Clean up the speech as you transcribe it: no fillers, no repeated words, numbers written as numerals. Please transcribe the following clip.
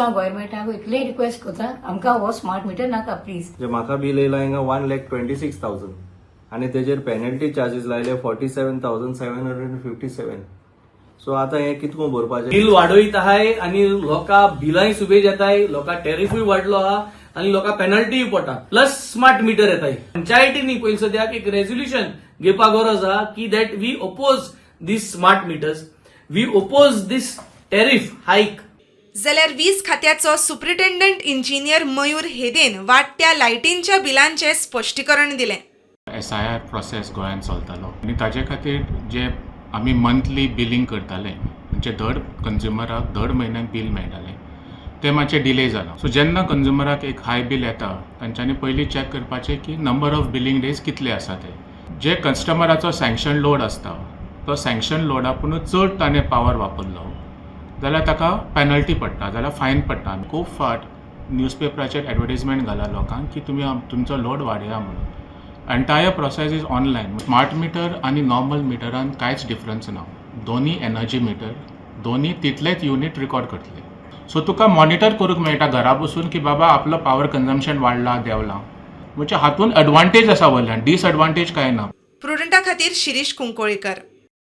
गव्हर्मेंटाक इतले रिक्वेस्ट करता आमकां हो स्मार्ट मिटर नाका प्लीज. जे म्हाका बिल येयला हिंगा 1,26,000 आणि तेजेर पेनल्टी चार्जीस लायले 47,757. सो आता हे कितको भरपाचें. बिल वाडयत आहाय आणि लोकां बिलांय सुबेज येताय, लोकां टॅरिफूय वाडलो आहा आणि लोकां पेनल्टीय पडटा. प्लस स्मार्ट मिटर येताय. पंचायतींनी पयलीं सद्याक एक रेझोल्युशन घेवपाक गरज आहा की that we oppose these smart meters, we oppose these tariff hike. जाल्यार वीज खात्याचो सुप्रिटेंडंट इंजिनियर मयूर हेदेन वाडट्या लायटींच्या बिलांचे स्पश्टीकरण दिलें. SIR प्रोसेस गोंयांत चलतालो आनी ताजे खातीर जे आमी मंथली बिलिंग करताले म्हणजे दर कंज्युमराक दर म्हयन्याक बील मेळटालें ते मातशें डिले जाला. सो जेन्ना कंज्युमराक एक हाय बील येता तांच्यांनी पयलीं चॅक करपाचें की नंबर ऑफ बिलिंग डेज कितले आसा ते. जे कस्टमराचो सँक्शन लोड आसता तो सँक्शन लोडापूण चड ताणें पावर वापरलो जाल्यार ताका पेनल्टी पडटा, जाल्यार फायन पडटा. खूब फावट न्यूजपेपराचेर एडवर्टायजमेंट घाला लोकांक की तुमी तुमचो लोड वाडया म्हणून. Entire process is online. Smart meter आनी नॉर्मल मिटरान कांयच डिफरन्स ना. दोनी एनर्जी मिटर, दोनी तितलेच युनिट रिकॉर्ड करतले. सो तुका मॉनिटर करूंक मेळटा घरा बसून की बाबा आपलो पावर कन्जम्पशन वाडला देंवला. म्हणजे हातून एडवांटेज आसा वयल्यान, डिसएडवांटेज कांय ना. प्रुडंटा खातीर शिरीश कुंकोळीकर.